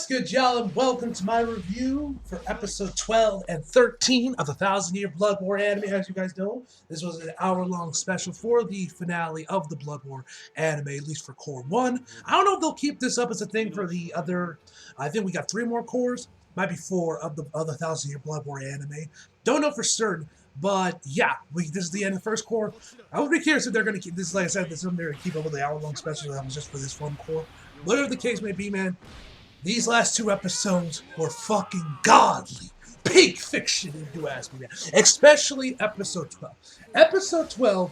What's good, y'all, and welcome to my review for episode 12 and 13 of the 1,000-Year Blood War anime. As you guys know, this was an hour-long special for the finale of the Blood War anime, at least for Core 1. I don't know if they'll keep this up as a thing for the other. I think we got 3 more cores, might be 4 of the 1,000-Year Blood War anime. Don't know for certain. But yeah, this is the end of the first core. I would be curious if they're going to keep this. Like I said, this is they're going to keep up with the hour-long special that was just for this one core. Whatever the case may be, man, these last 2 episodes were fucking godly. Peak fiction, if you ask me, man. Especially episode 12. Episode 12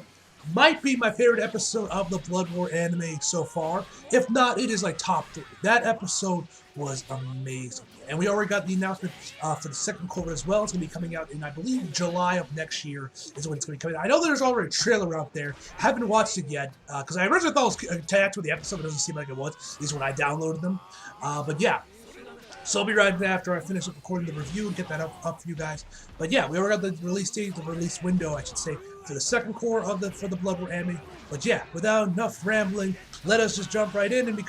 might be my favorite episode of the Blood War anime so far. If not, it is like top 3. That episode was amazing. And we already got the announcement for the second core as well. It's going to be coming out in, I believe, July of next year is when it's going to be coming out. I know there's already a trailer out there. Haven't watched it yet because I originally thought it was attached with the episode, but it doesn't seem like it was. At least when I downloaded them. But yeah. So I'll be right after I finish up recording the review and get that up for you guys. But yeah, we already got the release date, the release window, I should say, for the second core of for the Blood War anime. But yeah, without enough rambling, let us just jump right in. And of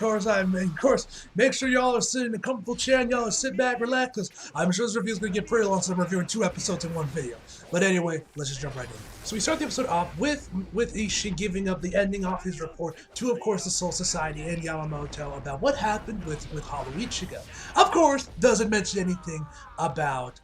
course, make sure y'all are sitting in a comfortable chair and y'all are sit back, relax, because I'm sure this review is going to get pretty long, so I'm reviewing 2 episodes in one video. But anyway, let's just jump right in. So we start the episode off with Ishii giving up the ending of his report to, of course, the Soul Society and Yamamoto about what happened with Hollow Ichigo. Of course, doesn't mention anything about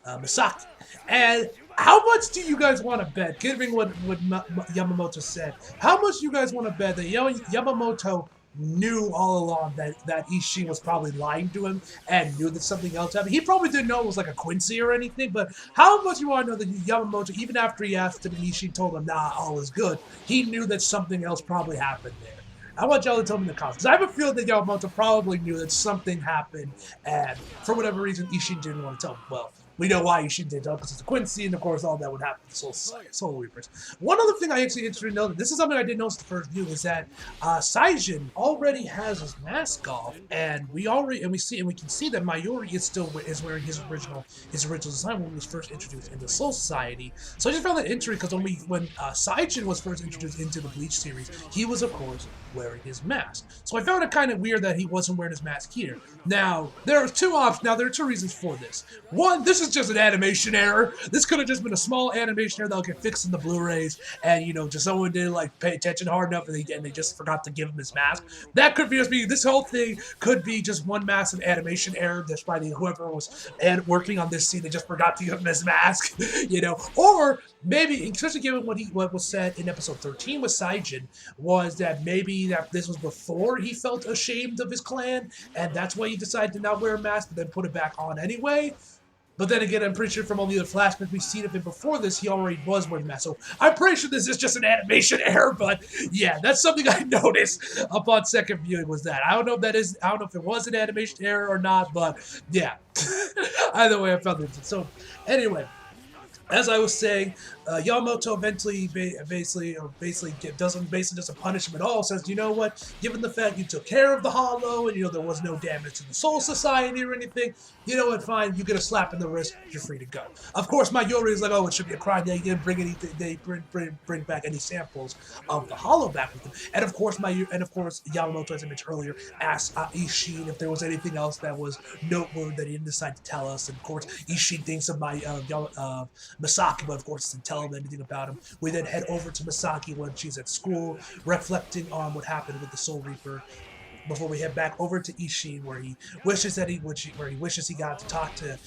Misaki. And how much do you guys want to bet, given what Yamamoto said, how much do you guys want to bet that Yamamoto knew all along that Ishii was probably lying to him and knew that something else happened? He probably didn't know it was like a Quincy or anything, but how much you want to know that Yamamoto, even after he asked him and Ishii told him, nah, all is good, he knew that something else probably happened there? I want y'all to tell me in the comments, because I have a feeling that Yamamoto probably knew that something happened, and for whatever reason, Ishii didn't want to tell him. Well, we know why Ishii didn't tell him, because it's a Quincy, and of course, all that would happen to Soul Reapers. One other thing I actually interested to know, this is something I didn't notice the first view, is that Saijin already has his mask off, and we can see that Mayuri is wearing his original design when he was first introduced into Soul Society. So I just found that interesting, because when Saijin was first introduced into the Bleach series, he was, of course, wearing his mask. So I found it kind of weird that he wasn't wearing his mask here. Now, there are 2 options. Now, there are 2 reasons for this. One, this is just an animation error. This could have just been a small animation error that'll get fixed in the Blu-rays, and just someone didn't like pay attention hard enough, and they just forgot to give him his mask. That could just be, this whole thing could be just one massive animation error just by whoever was working on this scene. They just forgot to give him his mask, or maybe, especially given what was said in episode 13 with Saijin, was that maybe that this was before he felt ashamed of his clan, and that's why he decided to not wear a mask, but then put it back on anyway. But then again, I'm pretty sure from all the other flashbacks we've seen of him before this, he already was wearing a mask. So I'm pretty sure this is just an animation error, but yeah, that's something I noticed upon second viewing was that. I don't know if it was an animation error or not, but yeah. Either way, I found it. So anyway, as I was saying, Yamamoto eventually doesn't just punish him at all. Says, you know what? Given the fact you took care of the Hollow and there was no damage to the Soul Society or anything, you know what? Fine, you get a slap in the wrist. You're free to go. Of course, Mayuri is like, oh, it should be a crime. They didn't bring anything. They bring back any samples of the Hollow back with them. And of course, Yamamoto, as I mentioned earlier, asked Ishii if there was anything else that was noteworthy that he didn't decide to tell us. And of course, Ishii thinks of Misaki, but of course, doesn't tell him anything about him. We then head over to Misaki when she's at school, reflecting on what happened with the Soul Reaper, before we head back over to Ishii, where he wishes he got to talk to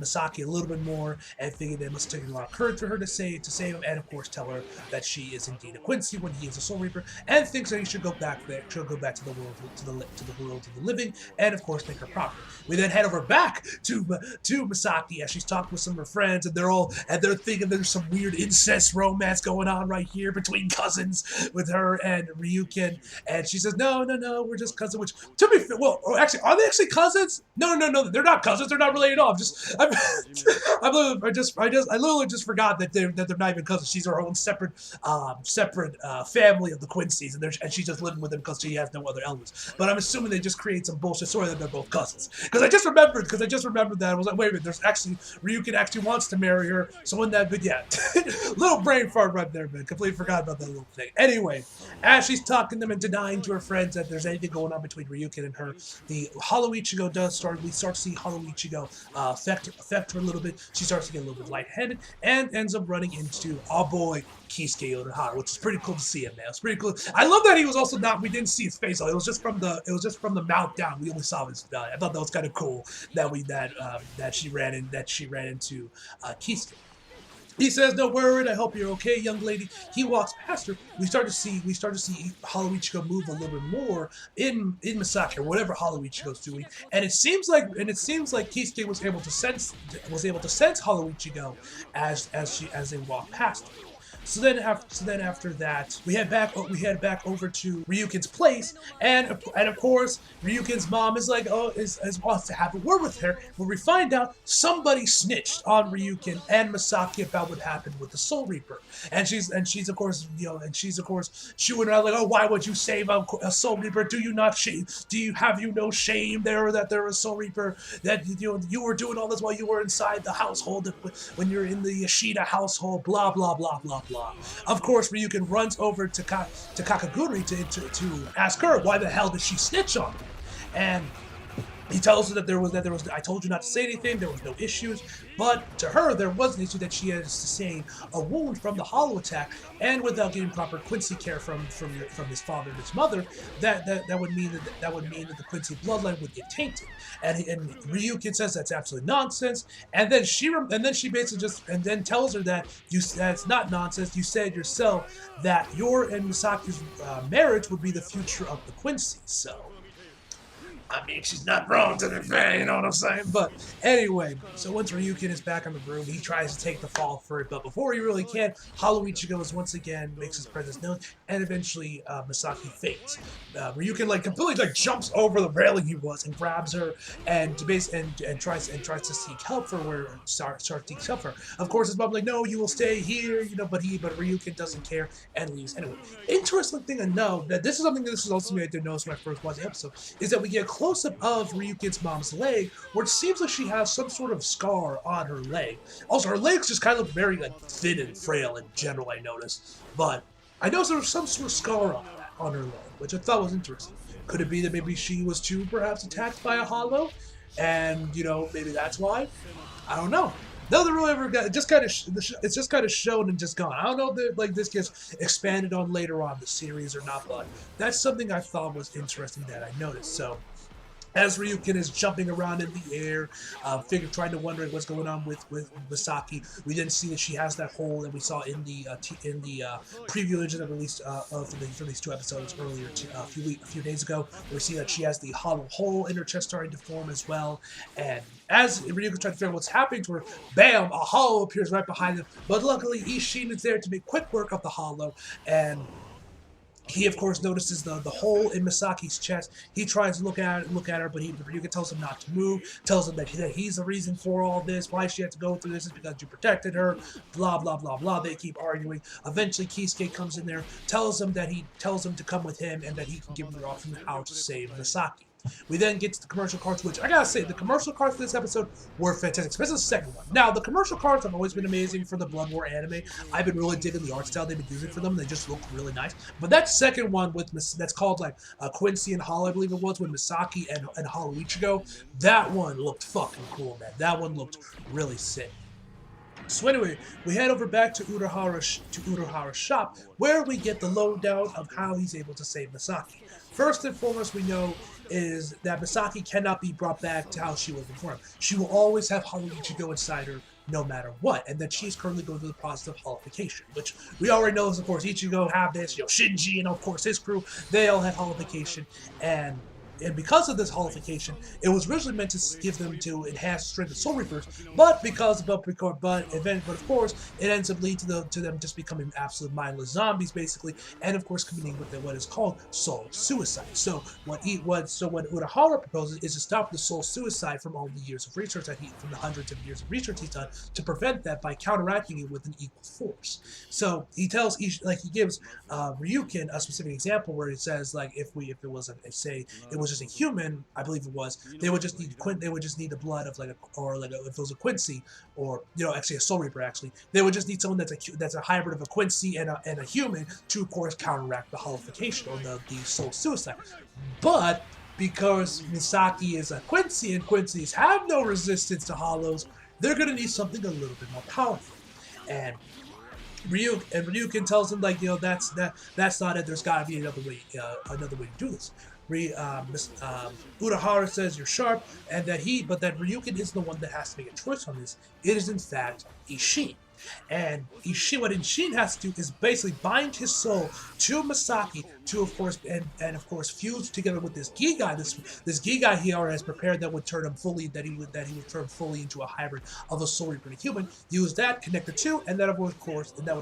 Misaki a little bit more, and figured it must take a lot of courage for her to save him, and of course tell her that she is indeed a Quincy when he is a Soul Reaper, and thinks that he should go back there, to the world of the living, and of course make her proper. We then head over back to Misaki as she's talking with some of her friends, and they're thinking there's some weird incest romance going on right here between cousins with her and Ryukin, and she says, no, we're just cousins. Which, to be fair, well, actually, are they actually cousins? No, they're not cousins. They're not related at all. I literally just forgot that they're not even cousins. She's her own separate family of the Quincy's, and she's just living with them because she has no other elders. But I'm assuming they just create some bullshit story that they're both cousins. Because I just remembered that I was like, wait a minute, there's actually Ryukin actually wants to marry her. So in that, but yeah, little brain fart right there, man. Completely forgot about that little thing. Anyway, as she's talking them and denying to her friends that there's anything going on between Ryukin and her, the Hollow Ichigo does start. We start to see Hollow Ichigo affect her a little bit. She starts to get a little bit lightheaded and ends up running into our boy Kisuke Urahara, which is pretty cool to see him, man. It's pretty cool. I love that he was also not. We didn't see his face. It was just from the mouth down. We only saw his. I thought that was kind of cool that she ran into Kisuke. He says, "Don't worry, I hope you're okay, young lady." He walks past her. We start to see Hollow Ichigo move a little bit more in Misaki or whatever Hollow Ichigo's doing, and it seems like Kisuke was able to sense Hollow Ichigo as they walk past her. So then after that, we head back over to Ryukin's place, and of course Ryukin's mom is like, wants to have a word with her. Where we find out somebody snitched on Ryukin and Misaki about what happened with the Soul Reaper, and she's of course shooing around like, oh, why would you save a Soul Reaper? Do you have no shame there that there was a Soul Reaper, that you were doing all this while you were inside the household when you're in the Yoshida household, blah blah blah blah blah. Of course, Ryukin runs over to Kakaguri to ask her why the hell did she snitch on him, and he tells her that there was. I told you not to say anything. There was no issues, but to her there was an issue that she had sustained a wound from the hollow attack, and without getting proper Quincy care from his father and his mother, that would mean that the Quincy bloodline would get tainted. And Ryukin says that's absolute nonsense, and then she basically tells her that that's not nonsense. You said yourself that your and Misaki's marriage would be the future of the Quincy. So, I mean, she's not wrong to be fair, you know what I'm saying? But anyway, so once Ryukin is back in the room, he tries to take the fall for it, but before he really can, Hollow Ichigo once again makes his presence known, and eventually Misaki faints. Ryukin completely jumps over the railing he was and grabs her and tries to seek help for where starts to seek help for her. Of course, his mom no, you will stay here, but Ryukin doesn't care and leaves. Anyway, interesting thing to know that this is also something I didn't notice when I first watched the episode, is that we get close-up of Ryukin's mom's leg, where it seems like she has some sort of scar on her leg. Also, her legs just kind of look very thin and frail in general, I noticed. But I noticed there was some sort of scar on her leg, which I thought was interesting. Could it be that maybe she was too perhaps attacked by a hollow, and maybe that's why? I don't know. Nothing really ever got. It's just kind of shown and just gone. I don't know if this gets expanded on later on in the series or not, but that's something I thought was interesting that I noticed. So, as Ryukin is jumping around in the air, trying to wonder what's going on with Misaki, we then see that she has that hole that we saw in the preview image that released for these two episodes earlier, a few days ago. We see that she has the hollow hole in her chest starting to form as well, and as Ryukin tries to figure out what's happening to her, bam, a hollow appears right behind them. But luckily, Ishin is there to make quick work of the hollow, and he, of course, notices the hole in Misaki's chest. He tries to look at her, but Ryukin tells him not to move, tells him that he's the reason for all this, why she had to go through this is because you protected her, blah, blah, blah, blah. They keep arguing. Eventually, Kisuke comes in there, tells him to come with him, and that he can give her off from the house to save Misaki. We then get to the commercial cards, which I gotta say, the commercial cards for this episode were fantastic, especially the second one. Now, the commercial cards have always been amazing for the Blood War anime. I've been really digging the art style they've been using for them. They just look really nice. But that second one that's called Quincy and Hollow, I believe it was, with Misaki and Hollow Ichigo, that one looked fucking cool, man. That one looked really sick. So anyway, we head over back to Urahara's shop, where we get the lowdown of how he's able to save Misaki. First and foremost, we know is that Misaki cannot be brought back to how she was before. She will always have Hollow Ichigo inside her, no matter what, and that she's currently going through the process of hollification, which we already know is, of course, Ichigo have this, Shinji, and of course his crew, they all have hollification, and and because of this holification, it was originally meant to give them to enhance strength of Soul Reapers, but of course it ends up leading to them just becoming absolute mindless zombies basically, and of course committing what is called soul suicide. So what Urahara proposes is to stop the soul suicide from all the years of research from the hundreds of years of research he's done, to prevent that by counteracting it with an equal force. So he gives Ryukin a specific example where he says like if say it was just a human, I believe it was, they would just need the blood of if it was a Quincy, or actually a Soul Reaper, actually they would just need someone that's a hybrid of a Quincy and a human to of course counteract the holification or the soul suicide. But because Misaki is a Quincy and Quincy's have no resistance to hollows, they're gonna need something a little bit more powerful. And Ryukin tells him that's not it. There's got to be another way to do this. Urahara says you're sharp, and that Ryukin is the one that has to make a choice on this. It is in fact Ishin. And what Ishin has to do is basically bind his soul to Misaki to, of course, and fuse together with this Gigai. This Gigai he already has prepared that would turn him fully, that he would turn fully into a hybrid of a Soul Reaper and a human. Use that, connect the two, and that would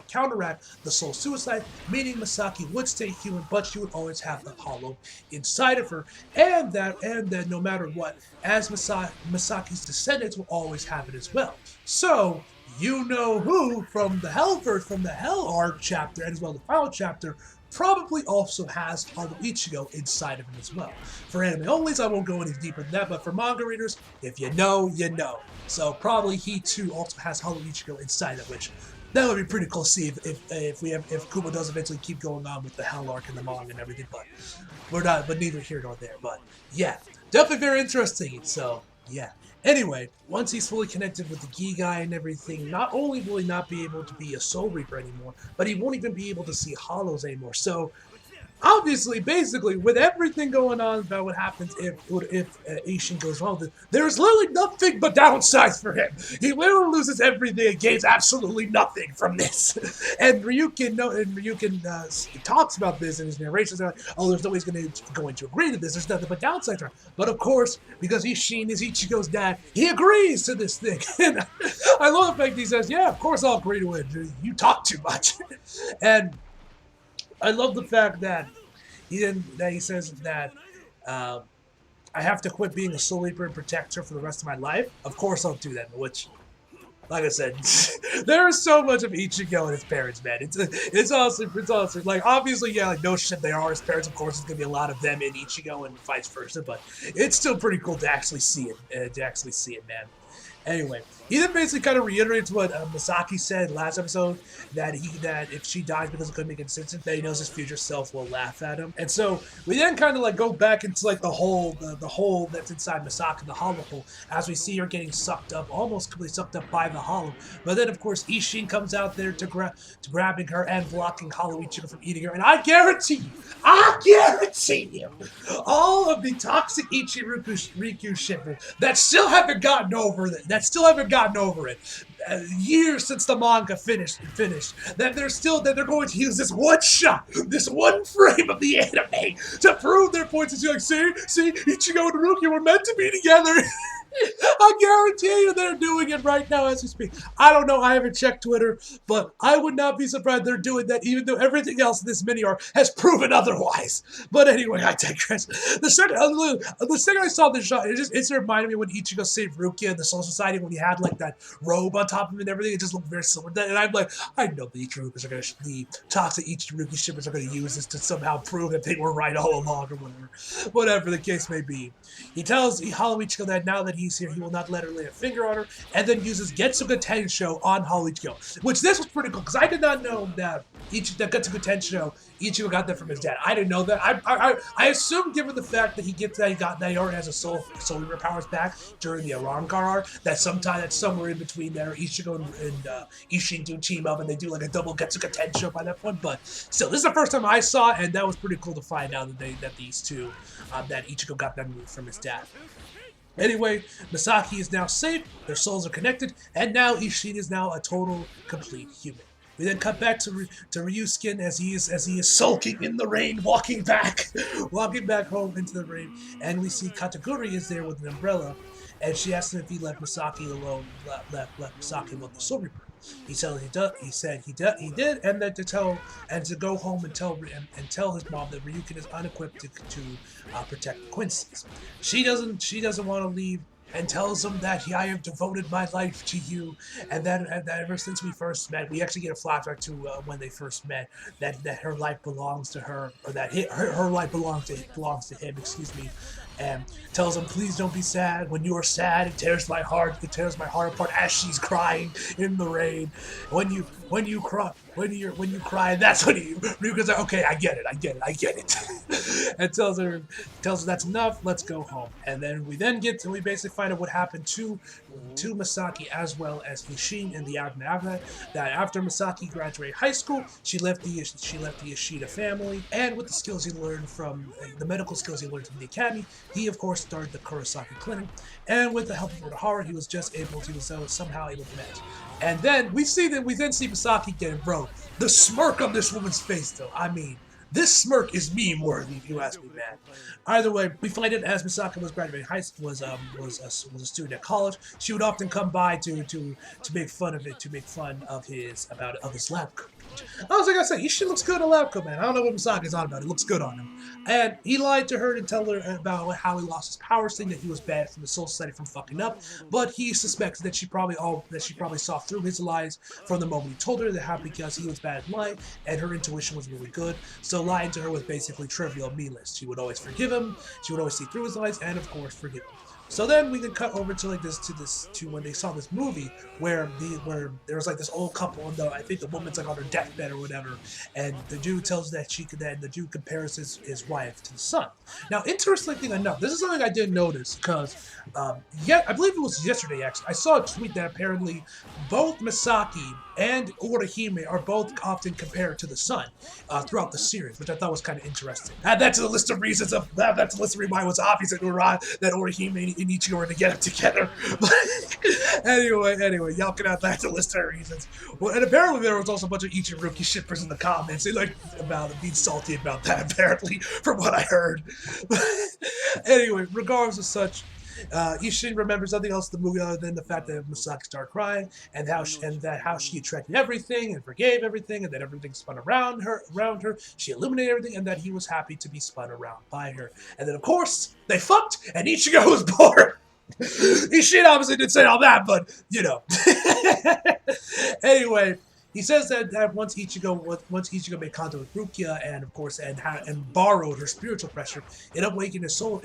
counteract the soul suicide, meaning Misaki would stay human, but she would always have the hollow inside of her, and that no matter what, as Misaki's descendants will always have it as well. So who from the Hellverse, from the Hell Arc chapter, and as well the final chapter, probably also has Hollow Ichigo inside of him as well. For anime onlys, I won't go any deeper than that, but for manga readers, if you know, you know. So probably he too also has Hollow Ichigo inside of which that would be pretty cool to see if Kuma does eventually keep going on with the Hell Arc and the manga and everything, but neither here nor there. But yeah, definitely very interesting. So yeah. Anyway, once he's fully connected with the Gigai and everything, not only will he not be able to be a Soul Reaper anymore, but he won't even be able to see hollows anymore. So, obviously, basically, with everything going on about what happens if Ishin goes wrong, there's literally nothing but downsides for him. He literally loses everything and gains absolutely nothing from this. And Ryukin talks about this in his narrations. Like, oh, there's no way he's going to agree to this. There's nothing but downsides for him. But of course, because Ishin is Ichigo's dad, he agrees to this thing. And I love the fact he says, "Yeah, of course I'll agree to it. You talk too much." And I love the fact that he says that I have to quit being a Soul Reaper and protect her for the rest of my life. Of course I'll do that, which, like I said, there is so much of Ichigo and his parents, man. It's awesome. It's awesome. Like, obviously, yeah, like, no shit, they are his parents. Of course, there's going to be a lot of them in Ichigo and vice versa, but it's still pretty cool to actually see it, man. Anyway, he then basically kind of reiterates what Misaki said last episode, that if she dies because it couldn't make consistent, that he knows his future self will laugh at him. And so we then kind of go back into the hole that's inside Misaki, the hollow hole, as we see her getting sucked up, almost completely sucked up by the hollow. But then of course Ishin comes out there to grabbing her and blocking Hollow Ichigo from eating her. And I guarantee you, all of the toxic Ichiriku shippers that still haven't gotten over it, years since the manga finished, that they're going to use this one shot, this one frame of the anime to prove their points. It's like, see, Ichigo and Ruki were meant to be together. I guarantee you they're doing it right now as we speak. I don't know, I haven't checked Twitter, but I would not be surprised they're doing that, even though everything else in this mini-arc has proven otherwise. But anyway, I digress. The second I saw this shot, it reminded me when Ichigo saved Rukia in the Soul Society, when he had that robe on top of him and everything. It just looked very similar. And I'm like, I know the the toxic Ichiruki shippers are going to use this to somehow prove that they were right all along, or whatever the case may be. He tells Hollow Ichigo that now that he's here, he will not let her lay a finger on her, and then uses Getsuga Tensho on Hollow Ichigo. Which this was pretty cool, because I did not know that Getsuga Tensho, Ichigo got that from his dad. I didn't know that. I assumed, given the fact that he already has a Soul Reaper powers back during the Arrancar arc, that somewhere in between there, Ichigo and Ishin do team up and they do a double Getsuga Tensho by that point. But still, this is the first time I saw it, and that was pretty cool to find out that these two, that Ichigo got that move from his dad. Anyway, Misaki is now safe, their souls are connected, and now Ishin is now a total, complete human. We then cut back to Ryuskin as he is sulking in the rain, walking back, walking back home into the rain, and we see Kataguri is there with an umbrella, and she asks him if he left Misaki alone, left Misaki alone the Soul Reaper. He said he did. He said he did, and then to go home and tell his mom that Ryukin is unequipped to protect the Quincy's. She doesn't want to leave, and tells him that I have devoted my life to you, and that ever since we first met, we actually get a flashback to when they first met, that her life belongs to her, or that her life belongs to him. Excuse me, and tells him, please don't be sad. When you are sad, it tears my heart. It tears my heart apart as she's crying in the rain. When you cry, that's when Ryuka's like, okay, I get it, and tells her that's enough. Let's go home. And then we basically find out what happened to Misaki as well as Hishin in the aftermath. That after Misaki graduated high school, she left the Ishida family, and with the skills he learned from the medical skills he learned from the academy, he of course started the Kurosaki Clinic. And with the help of Urahara, he was somehow able to manage. And then we then see Misaki getting, bro, the smirk on this woman's face though. I mean, this smirk is meme worthy, if you ask me, man. Either way, we find it as Misaki was graduating high school, was a student at college. She would often come by to make fun of his lab coat. I was like I said, he should looks good in lab coat, man. I don't know what Misaki's on about. It looks good on him. And he lied to her to tell her about how he lost his powers, saying that he was bad from the Soul Society from fucking up. But he suspects that she probably saw through his lies from the moment he told her that because he was bad at lying, and her intuition was really good. So lying to her was basically trivial, meaningless. She would always forgive him. She would always see through his lies, and of course forgive him. So then we then cut over to when they saw this movie where there was like this old couple, and I think the woman's like on her deathbed or whatever, and the dude tells that the dude compares his wife to the son. Now, interestingly enough, this is something I didn't notice because I believe it was yesterday actually. I saw a tweet that apparently both Misaki and Orihime are both often compared to the son throughout the series, which I thought was kind of interesting. Add that to the list of reasons why it was obvious that Orihime and Ichigo were to get it together. But anyway, y'all can add that to the list of reasons. Well, and apparently there was also a bunch of Ichiruki shippers in the comments. They being salty about that, apparently, from what I heard. Anyway, regardless of such, Ishin remembers nothing else in the movie other than the fact that Misaki started crying, and how she attracted everything and forgave everything, and that everything spun around her. She illuminated everything, and that he was happy to be spun around by her. And then, of course, they fucked, and Ichigo was born. Ishin obviously didn't say all that, but you know. Anyway. He says that once Ichigo made contact with Rukia and of course and borrowed her spiritual pressure, it awakened his soul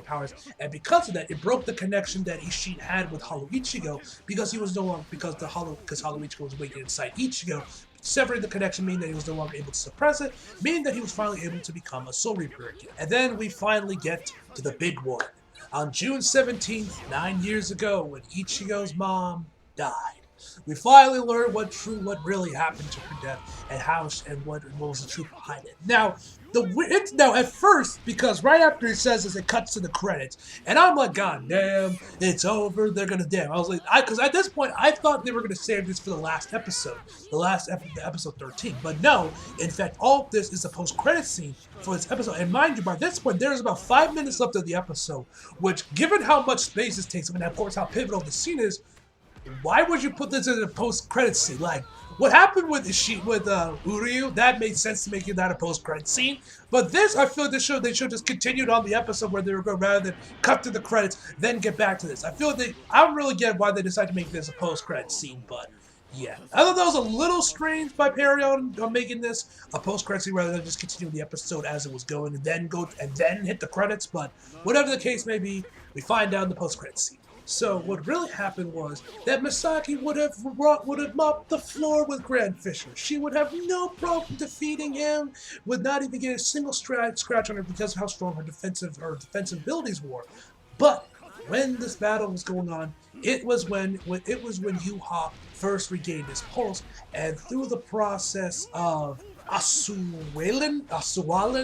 powers, and because of that, it broke the connection that Ishin had with Hollow Ichigo because Hollow Ichigo was awakened inside Ichigo. Severing the connection, meaning that he was no longer able to suppress it, meaning that he was finally able to become a Soul Reaper again. And then we finally get to the big one. On June 17th, 9 years ago, when Ichigo's mom died, we finally learn what really happened to her death and what was the truth behind it. Now, at first, because right after it says this, it cuts to the credits, and I'm like, God damn, it's over. They're gonna damn. I was like, because at this point, I thought they were gonna save this for the last episode, episode 13. But no, in fact, all of this is a post-credit scene for this episode. And mind you, by this point, there's about 5 minutes left of the episode, which, given how much space this takes, and of course how pivotal the scene is, why would you put this in a post-credit scene? Like, what happened with Uryu, that made sense to make it that a post-credit scene. But this, I feel they should just continued on the episode where they were going, rather than cut to the credits, then get back to this. I don't really get why they decided to make this a post-credit scene, but yeah. I thought that was a little strange by Perry on making this a post-credit scene rather than just continuing the episode as it was going and then hit the credits. But whatever the case may be, we find out in the post-credit scene. So what really happened was that Misaki would have mopped the floor with Grand Fisher. She would have no problem defeating him, would not even get a single scratch on her because of how strong her defensive abilities were. But when this battle was going on, it was when Yuha first regained his pulse, and through the process of Asuwalan,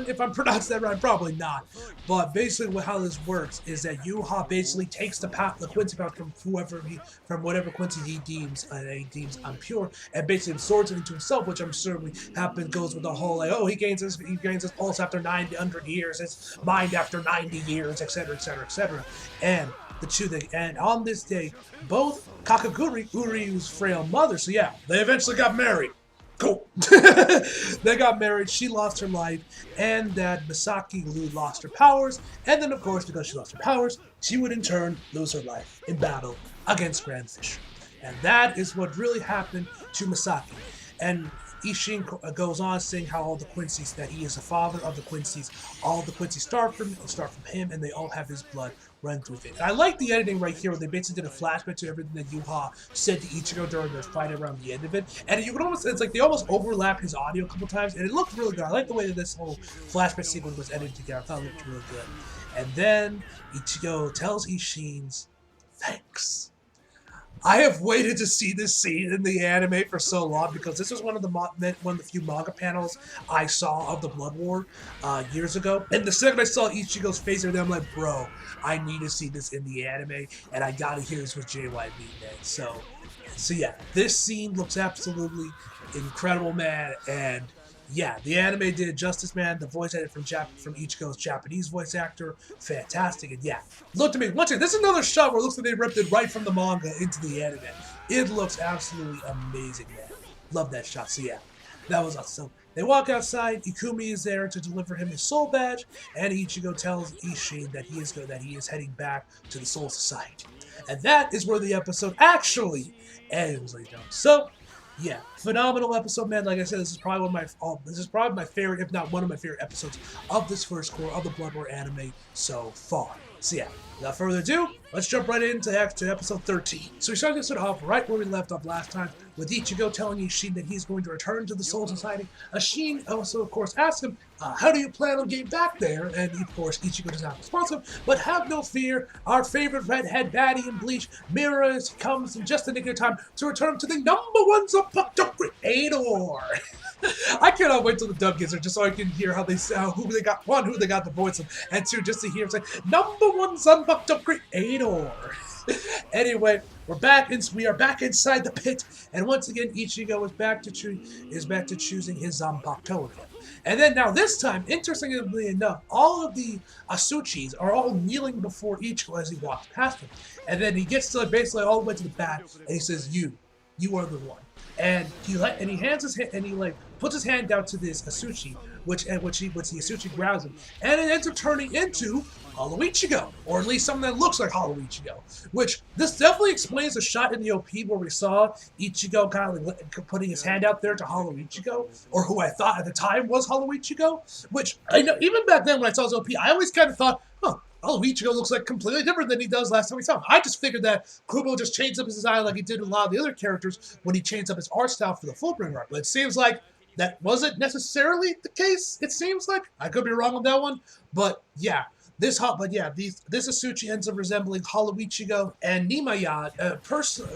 if I'm pronouncing that right, probably not. But basically, how this works is that Yuha basically takes the Quincy power from whatever Quincy he deems impure, and basically absorbs it into himself, which I'm sure goes with the whole like, oh, he gains his pulse after 900 years, his mind after 90 years, etc., etc., etc. And on this day, both Kakaguri, Uryu's frail mother, so yeah, they eventually got married. Cool. They got married, she lost her life, and that Misaki Lu lost her powers, and then of course, because she lost her powers, she would in turn lose her life in battle against Grand Fisher. And that is what really happened to Misaki. And Ishin goes on saying how all the Quincy's, that he is the father of the Quincy's, all the Quincy's start from him, and they all have his blood run through it. And I like the editing right here where they basically did a flashback to everything that Yuha said to Ichigo during their fight around the end of it. And you can almost, it's like they almost overlap his audio a couple times, and it looked really good. I like the way that this whole flashback sequence was edited together. I thought it looked really good. And then Ichigo tells Ishin, thanks. I have waited to see this scene in the anime for so long because this was one of the few manga panels I saw of the Blood War years ago. And the second I saw Ichigo's face, I'm like, bro, I need to see this in the anime, and I gotta hear this with JYB, man. So yeah, this scene looks absolutely incredible, man, and yeah, the anime did justice, man. The voice edit from Ichigo's Japanese voice actor, fantastic. And yeah, look to me. Once again, this is another shot where it looks like they ripped it right from the manga into the anime. It looks absolutely amazing, man. Love that shot. So yeah, that was awesome. So they walk outside. Ikumi is there to deliver him his soul badge, and Ichigo tells Ishin that he is heading back to the Soul Society, and that is where the episode actually ends, ladies and gentlemen. So yeah, phenomenal episode, man. Like I said, this is probably my favorite, if not one of my favorite episodes of this first core of the Blood War anime so far. So yeah, without further ado, let's jump right into episode 13. So we started this off right where we left off last time, with Ichigo telling Ishin that he's going to return to the Soul Society. Ishin also, of course, asks him, how do you plan on getting back there? And, of course, Ichigo does not respond to him, but have no fear, our favorite redhead baddie in Bleach, Mira, comes in just the nick of time to return to the #1 Zanpakuto creator. I cannot wait till the dub gets there just so I can hear how they sound, who they got the voice of, and two, just to hear it's like #1 Zanpakuto creator. Anyway, we are back inside the pit, and once again Ichigo is back to choosing his Zanpakuto again. And then now this time, interestingly enough, all of the Asuchis are all kneeling before Ichigo as he walks past him. And then he gets to basically all the way to the back, and he says, "You are the one." And he hands his hand, and he puts his hand down to this Asuchi, which the Asuchi grabs him, and it ends up turning into Hollow Ichigo, or at least something that looks like Hollow Ichigo. Which this definitely explains the shot in the OP where we saw Ichigo kind of putting his hand out there to Hollow Ichigo, or who I thought at the time was Hollow Ichigo. Which I know even back then when I saw his OP, I always kind of thought, Hollow Ichigo looks like completely different than he does last time we saw him. I just figured that Kubo just changed up his design like he did with a lot of the other characters when he changed up his art style for the Fullbringer arc. But it seems like that wasn't necessarily the case. It seems like I could be wrong on that one, but yeah. This Asuchi ends up resembling Hollow Ichigo, and Nimaya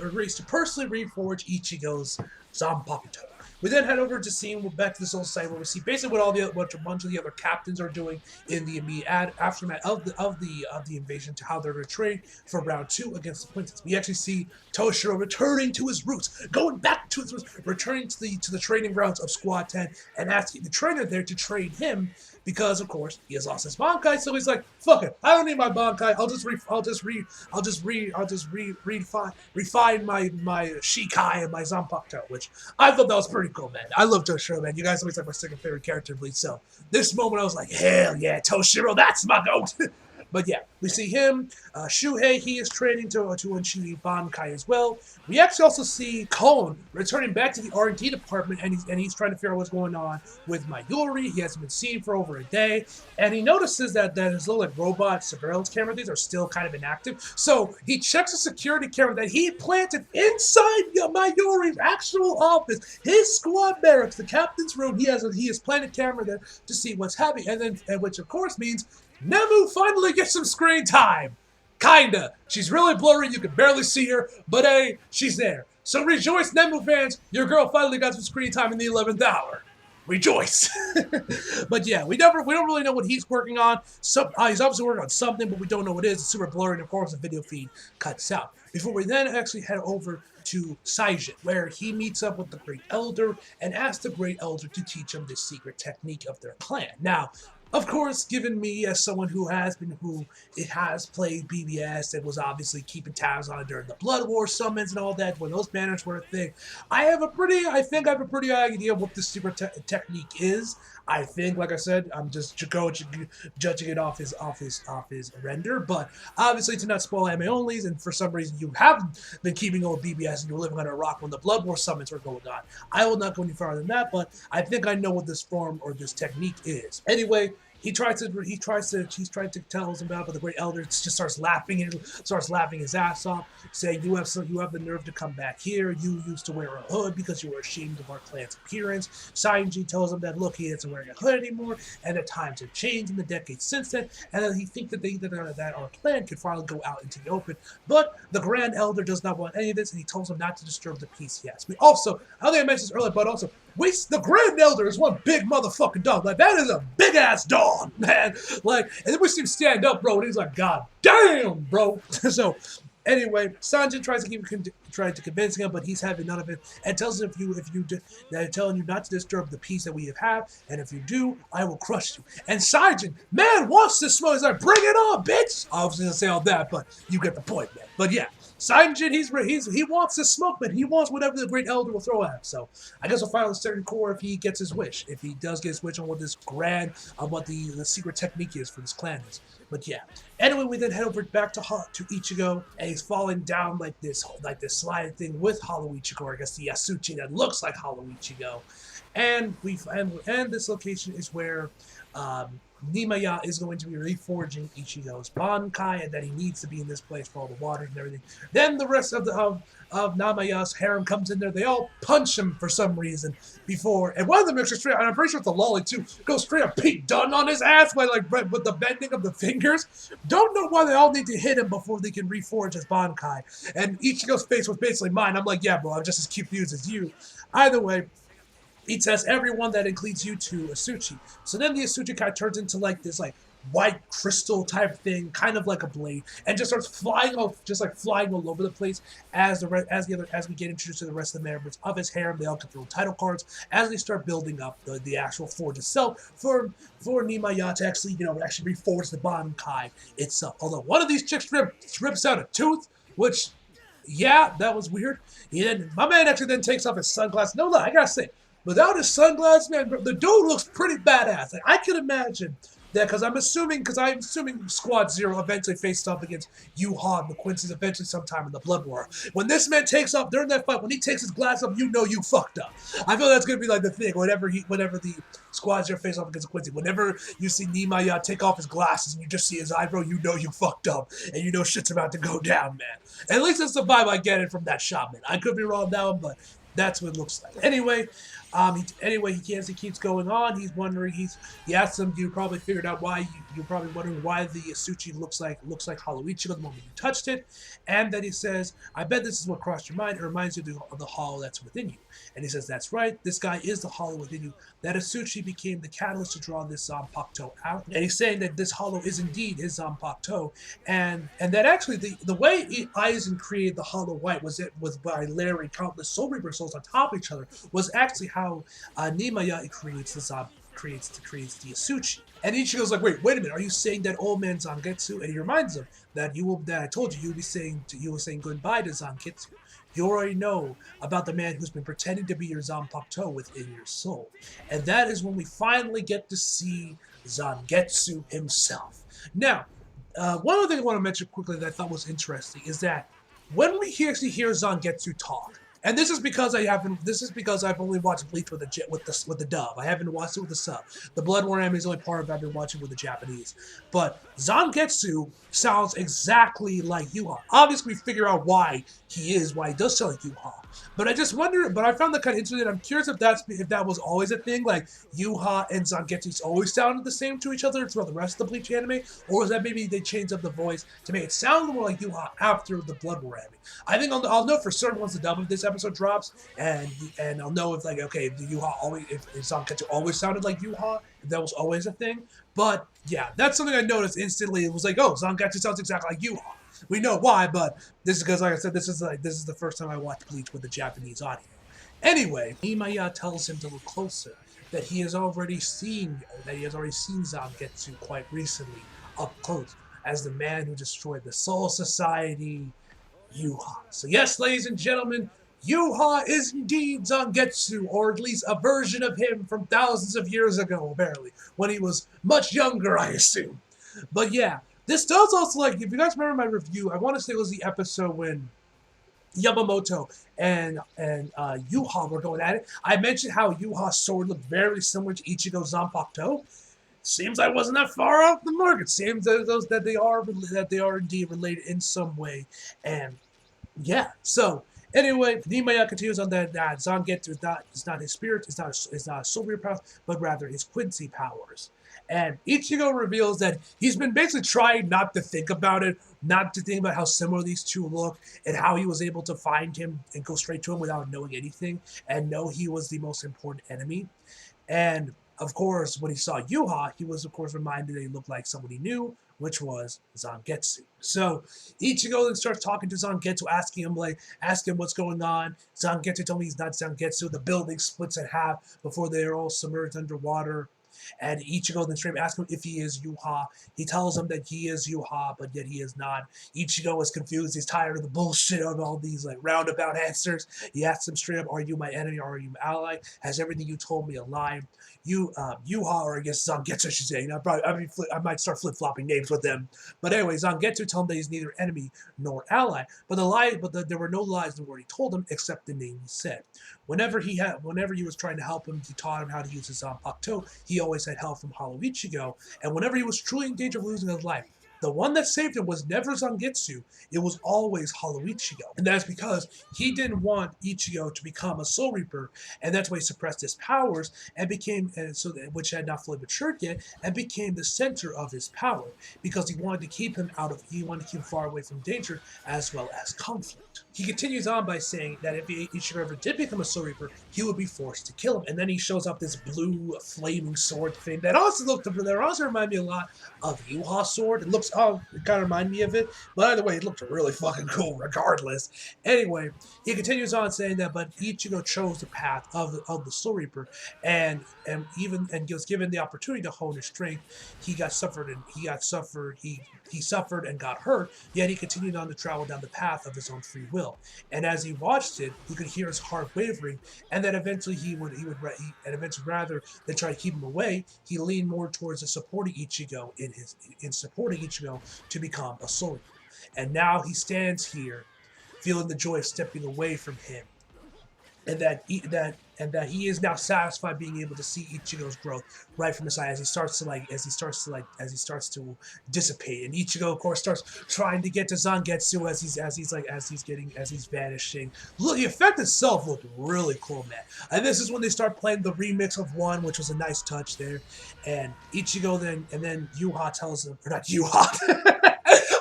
agrees to personally reforge Ichigo's Zanpakuto. We then head over to back to the Soul Society, where we see basically what a bunch of the other captains are doing in the immediate aftermath of the invasion, to how they're going to train for round 2 against the Quincy's. We actually see Toshiro returning to his roots, going back to his roots, returning to the training grounds of Squad 10, and asking the trainer there to train him. Because of course he has lost his Bankai, so he's like, "Fuck it, I don't need my Bankai. I'll just refine my Shikai and my Zanpakuto," which I thought that was pretty cool, man. I love Toshiro, man. You guys always like my second favorite character in Bleach, so this moment I was like, hell yeah, Toshiro, that's my goat. But yeah, we see him, Shuhei, he is training to achieve Bankai as well. We actually also see Kon returning back to the R&D department, and he's trying to figure out what's going on with Mayuri. He hasn't been seen for over a day, and he notices that his little robot surveillance camera things are still kind of inactive. So he checks the security camera that he planted inside Mayuri's actual office, his squad barracks, the captain's room. He has planted camera there to see what's happening, and which of course means Nemu finally gets some screen time. Kinda. She's really blurry, you can barely see her, but hey, she's there. So rejoice, Nemu fans, your girl finally got some screen time in the 11th hour. rejoice. But yeah, we don't really know what he's working on. He's obviously working on something, but we don't know what it is. It's super blurry, and of course the video feed cuts out. Before we then actually head over to Saijin, where he meets up with the Great Elder and asks the Great Elder to teach him the secret technique of their clan. Now, of course, given me as someone who has played BBS and was obviously keeping tabs on it during the Blood War summons and all that, when those banners were a thing, I think I have a pretty idea of what this secret technique is. I think, like I said, I'm just judging it off his render, but obviously to not spoil anime onlys, and for some reason you haven't been keeping old BBS and you're living under a rock when the Blood War summons were going on. I will not go any farther than that, but I think I know what this form or this technique is. Anyway, he tries to tell us about it, but the Great Elder just starts laughing his ass off, saying, you have the nerve to come back here. You used to wear a hood because you were ashamed of our clan's appearance. Sanji tells him that, look, he isn't wearing a hood anymore, and that times have changed in the decades since then, and that he thinks that our clan could finally go out into the open. But the Grand Elder does not want any of this, and he tells him not to disturb the peace he has. We also, I think I mentioned this earlier, but also, the Grand Elder is one big motherfucking dog. Like, that is a big ass dog, man. Like, and then we see him stand up, bro, and he's like, God damn, bro. So, anyway, Sanjin tries to convince him, but he's having none of it, and tells him that I'm telling you not to disturb the peace that we have, and if you do, I will crush you. And Sanjin, man, wants to smoke. He's like, bring it on, bitch. I was gonna say all that, but you get the point, man. But yeah. Sanjin, he wants to smoke, but he wants whatever the Great Elder will throw at him. So I guess we'll find out the certain core if he gets his wish. If he does get his wish on what this what the secret technique is for this clan is. But yeah. Anyway, we then head over back to Ichigo, and he's falling down like this sliding thing with Hollow Ichigo, or I guess the Yasuchi that looks like Hollow Ichigo. And this location is where Nimaya is going to be reforging Ichigo's Bankai, and that he needs to be in this place for all the waters and everything. Then the rest of Namaya's harem comes in there. They all punch him for some reason before, and one of them actually straight, and I'm pretty sure it's a lolly too, goes straight up Pete Dunne on his ass by with the bending of the fingers. Don't know why they all need to hit him before they can reforge his Bankai. And Ichigo's face was basically mine. I'm like, yeah, bro, I'm just as confused as you. Either way, he tests everyone that includes you to Asuchi. So then the Asuchi kind of turns into like this white crystal type thing, kind of like a blade, and just starts flying all over the place as we get introduced to the rest of the members of his harem. They all get their own title cards as they start building up the actual forge itself for Nimaya to actually reforge the Bankai itself. Although one of these chicks rips out a tooth, which, yeah, that was weird. My man actually then takes off his sunglasses. No lie, I gotta say, without his sunglasses, man, the dude looks pretty badass. Like, I can imagine that, because I'm assuming Squad Zero eventually faced off against Yuha and the Quincy's eventually sometime in the Blood War. When this man takes off during that fight, when he takes his glass off, you know you fucked up. I feel that's gonna be like the thing. Whenever the Squad Zero face off against Quincy, whenever you see Nimaya take off his glasses and you just see his eyebrow, you know you fucked up and you know shit's about to go down, man. At least that's the vibe I get it from that shot, man. I could be wrong on that one, but that's what it looks like. Anyway, he keeps going on. He's wondering. He asks him, "You probably figured out why. You're probably wondering why the Asuchi looks like Hollow Ichigo the moment you touched it." And then he says, "I bet this is what crossed your mind. It reminds you of the hollow that's within you." And he says, "That's right. This guy is the hollow within you. That Asuchi became the catalyst to draw this Zanpakuto out." And he's saying that this hollow is indeed his Zanpakuto, and that actually the way Aizen created the Hollow White was by layering countless Soul Reaper souls on top of each other. Was actually how Nimaya creates the the Asuchi. And Ichigo's like, wait a minute, are you saying that old man Zangetsu? And he reminds him that I told you you were saying goodbye to Zangetsu. You already know about the man who's been pretending to be your Zanpakuto within your soul. And that is when we finally get to see Zangetsu himself. Now, one other thing I want to mention quickly that I thought was interesting is that when we actually hear Zangetsu talk, and this is because I've only watched Bleach with the dub. I haven't watched it with the sub. The Blood War anime is the only part of it I've been watching with the Japanese. But Zangetsu sounds exactly like Yuha. Obviously, we figure out why he does sound like Yuha. But I just wonder. But I found that kind of interesting. I'm curious if that was always a thing. Like Yuha and Zangetsu always sounded the same to each other throughout the rest of the Bleach anime, or was that maybe they changed up the voice to make it sound more like Yuha after the Blood War anime? I think I'll know for certain once the dub of this episode drops, and I'll know if like okay, the Yuha always if Zangetsu always sounded like Yuha, if that was always a thing. But yeah, that's something I noticed instantly. It was like, oh, Zangetsu sounds exactly like Yuha. We know why, but this is because, like I said, this is the first time I watched Bleach with the Japanese audio. Anyway, Imaya tells him to look closer, that he has already seen Zangetsu quite recently up close as the man who destroyed the Soul Society, Yuha. So yes, ladies and gentlemen, Yuha is indeed Zangetsu, or at least a version of him from thousands of years ago, apparently, when he was much younger, I assume. But yeah, this does also, like, if you guys remember my review, I want to say it was the episode when Yamamoto and Yuha were going at it. I mentioned how Yuha's sword looked very similar to Ichigo's Zanpakuto. Seems I wasn't that far off the mark. It seems that they are indeed related in some way, and yeah. So anyway, Nimaya continues on that Zangetsu is not his spirit, is not a soul power, but rather his Quincy powers. And Ichigo reveals that he's been basically trying not to think about it, not to think about how similar these two look, and how he was able to find him and go straight to him without knowing anything, and know he was the most important enemy. And of course, when he saw Yuha, he was of course reminded that he looked like someone he knew, which was Zangetsu. So Ichigo then starts talking to Zangetsu, asking him what's going on. Zangetsu told me he's not Zangetsu. The building splits in half before they're all submerged underwater. And Ichigo then straight asks him if he is Yuha. He tells him that he is Yuha, but yet he is not. Ichigo is confused. He's tired of the bullshit of all these like roundabout answers. He asks him straight up, "Are you my enemy or are you my ally? Has everything you told me a lie?" Yuha, or I guess Zangetsu, I should say. I might start flip flopping names with them. But anyway, Zangetsu told him that he's neither enemy nor ally. But there were no lies in the word he told him except the name he said. Whenever he was trying to help him, he taught him how to use his Zanpakuto. He always had help from Hollow Ichigo, and whenever he was truly in danger of losing his life, the one that saved him was never Zangetsu, it was always Hollow Ichigo. And that's because he didn't want Ichigo to become a Soul Reaper, and that's why he suppressed his powers which had not fully matured yet, and became the center of his power, because he wanted to keep him far away from danger as well as conflict. He continues on by saying that if Ichigo ever did become a Soul Reaper, he would be forced to kill him. And then he shows up this blue flaming sword thing that also reminded me a lot of Yuha's sword. It kind of reminded me of it, but either way, it looked really fucking cool regardless. Anyway, he continues on saying that, but Ichigo chose the path of the Soul Reaper, and was given the opportunity to hone his strength. He suffered and got hurt, yet he continued on to travel down the path of his own free will. And as he watched it, he could hear his heart wavering, and then eventually rather than try to keep him away, he leaned more towards supporting Ichigo to become a Soul Reaper. And now he stands here, feeling the joy of stepping away from him, and that he is now satisfied being able to see Ichigo's growth right from the side as he starts to dissipate. And Ichigo, of course, starts trying to get to Zangetsu as he's vanishing. Look, the effect itself looked really cool, man. And this is when they start playing the remix of One, which was a nice touch there. And Ichigo then Yuha tells him, or not Yuha.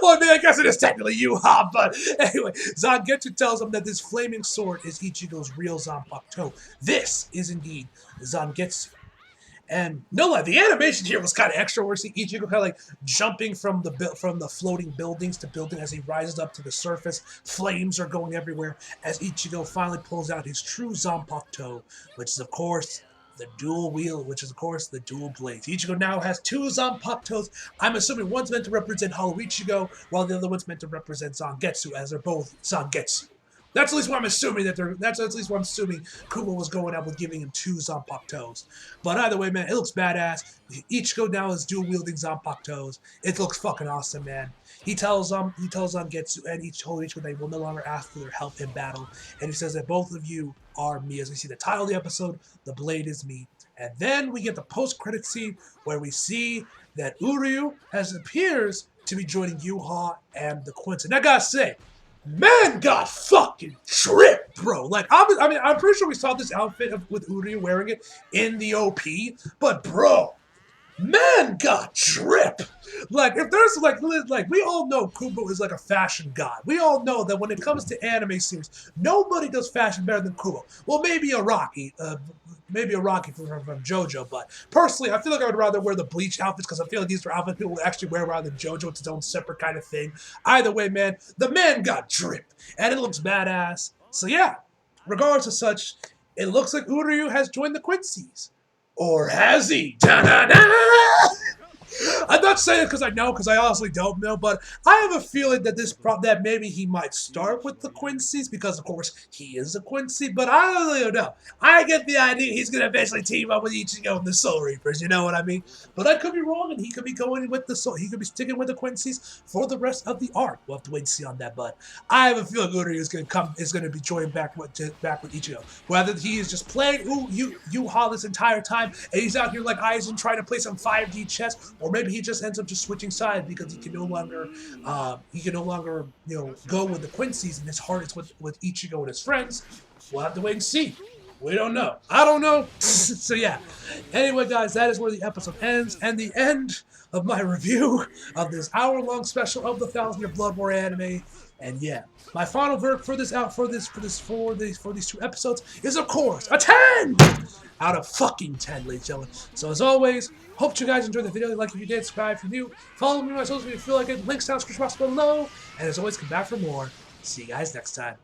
Well, I mean, I guess it is technically Yuha, but anyway, Zangetsu tells him that this flaming sword is Ichigo's real Zanpakuto. This is indeed Zangetsu. And no lie, the animation here was kind of extra. Where we see Ichigo kind of like jumping from the floating buildings to building as he rises up to the surface. Flames are going everywhere as Ichigo finally pulls out his true Zanpakuto, which is of course the dual blades. Ichigo now has two Zanpakutos. I'm assuming one's meant to represent Hollow Ichigo, while the other one's meant to represent Zangetsu, as they're both Zangetsu. That's at least what I'm assuming Kuma was going out with giving him two Zanpakutos. But either way, man, it looks badass. Ichigo now is dual wielding Zanpakutos. It looks fucking awesome, man. He tells Zangetsu and Ichigo they will no longer ask for their help in battle. And he says that both of you are me. As we see the title of the episode, the blade is me. And then we get the post-credit scene where we see that Uryu appears to be joining Yuha and the Quincy. And I gotta say, man got fucking tripped. bro, like, I mean, I'm pretty sure we saw this outfit with Uryu wearing it in the OP, but bro, man got drip. Like, if there's like we all know Kubo is like a fashion god. We all know that when it comes to anime series, nobody does fashion better than Kubo. Well, maybe a Rocky from JoJo, but personally, I feel like I would rather wear the Bleach outfits because I feel like these are outfits people would actually wear rather than JoJo. It's its own separate kind of thing. Either way, man, the man got drip, and it looks badass. So yeah, regardless of such, it looks like Uryu has joined the Quincy's. Or has he? Da-da-da! I'm not saying it because I know, because I honestly don't know, but I have a feeling that that maybe he might start with the Quincy's because, of course, he is a Quincy. But I don't really know. I get the idea he's gonna eventually team up with Ichigo and the Soul Reapers. You know what I mean? But I could be wrong, and he could be going with the Soul. He could be sticking with the Quincy's for the rest of the arc. We'll have to wait and see on that. But I have a feeling Uryu is gonna be joining back with Ichigo. Whether he is just playing Yu-Ha this entire time, and he's out here like Aizen trying to play some 5D chess, or maybe he just ends up just switching sides because he can no longer go with the Quincy's and his heart is with Ichigo and his friends. We'll have to wait and see. We don't know. I don't know. So yeah. Anyway, guys, that is where the episode ends, and the end of my review of this hour-long special of the 1,000-Year Blood War anime. And yeah, my final verdict for these two episodes is, of course, a 10 out of fucking 10, ladies and gentlemen. So as always, hope you guys enjoyed the video. Like if you did, subscribe if you're new. Follow me on my socials if you feel like it. Links down in the description box below. And as always, come back for more. See you guys next time.